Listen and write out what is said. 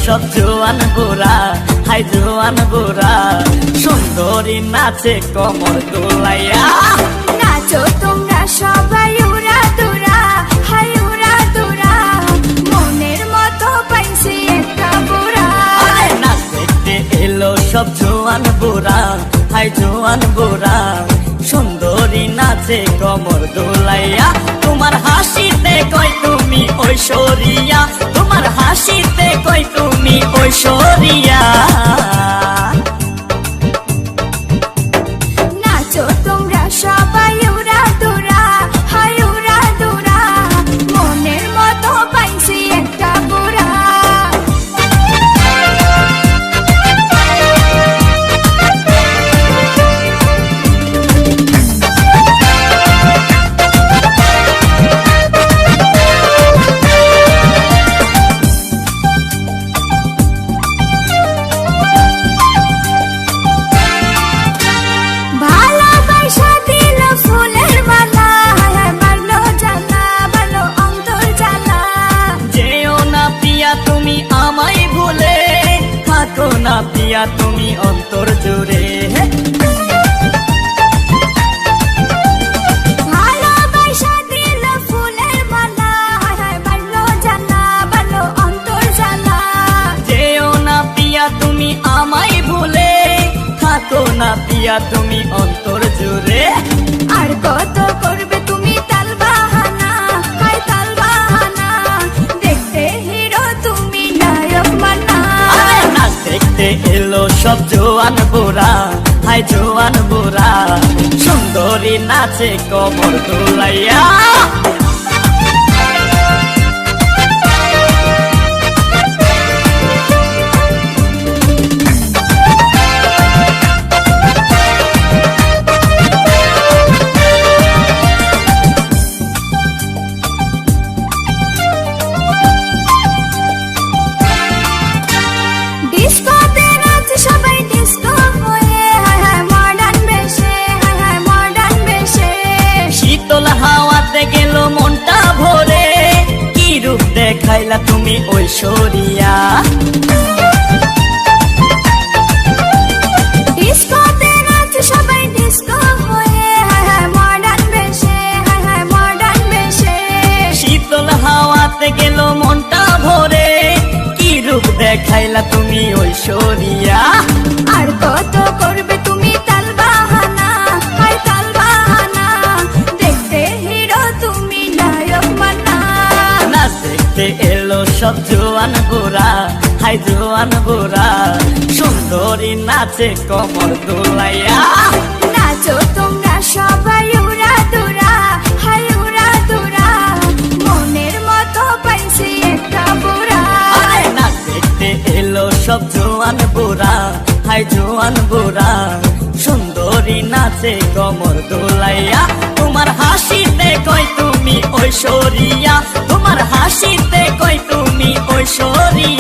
সব জোয়ান বুড়া, হাই জোয়ান বুড়া, সুন্দরী নাচে কমর দোলাইয়া। নাচো তোমরা সবাই উড়া দুরা, হাই উড়া দুরা, মনের মতো পাইছি একটা বুড়া। নাচ দেখতে এলো সব জোয়ান বুড়া, হাই জোয়ান বুড়া, সুন্দরী নাচে কমর দোলাইয়া। তোমার হাসিতে কই তুমি ঐশ্বরিয়া, তোমার হাসিতে কই তুমি ঐশ্বরিয়া। নাচো তোমরা সবাই উড়া দুরা, হাই উড়া দুরা, মনের মতো পাইছি একটা বুড়া। ভালোবাসা দিল ফুলের মালা, হায় মারলো জ্বালা, ভালো অন্তর জ্বালা। যেও না পিয়া তুমি আমায় ভুলে, থাকো না পিয়া তুমি অন্তর জুড়ে। ভালোবাসা দিল ফুলের মালা, হায় মারলো জ্বালা, ভালো অন্তর জ্বালা। যেও না পিয়া তুমি আমায় ভুলে, থাকো না পিয়া তুমি অন্তর জুড়ে। আর কত করবে তুমি তাল বাহানা, হায় তাল বাহানা, দেখতে হিরো তুমি নায়ক মানা। নাচ দেখতে এলো সব জোয়ান বুড়া, হাই জোয়ান বুড়া, সুন্দরী নাচে কমর দোলাইয়া। ডিস্কোতে নাচে সবাই ডিস্কো হয়ে, হায় হায় মডার্ন বেশে, হায় হায় মডার্ন বেশে। শীতল হাওয়াতে গেল মনটা ভরে, কি রূপ দেখাইলা তুমি ঐশ্বরিয়া। ডিস্কোতে নাচে সবাই ডিস্কো হয়ে, হায় হায় মডার্ন বেশে, হায় হায় মডার্ন বেশে। শীতল হাওয়াতে গেল মনটা ভরে, কি রূপ দেখাইলা তুমি ঐশ্বরিয়া। আর কত করবে তুমি তাল বাহানা, হায় তাল বাহানা, দেখতে হিরো তুমি নায়ক মানা। নাচ দেখতে এলো সব জোয়ান বুড়া, হাই জোয়ান বুড়া, সুন্দরী নাচে কমর দোলাইয়া। নাচো তোমরা সবাই উড়া দুরা, হাই উড়া দুরা, মনের মতো পাইছি একটা বুড়া। নাচ দেখতে এলো সব জোয়ান বুড়া, হাই জোয়ান বুড়া, সুন্দরী নাচে কমর দোলাইয়া। তোমার হাসিতে কই তুমি ঐশ্বরিয়া, তোমার হাসিতে কই তুমি ঐশ্বরিয়া।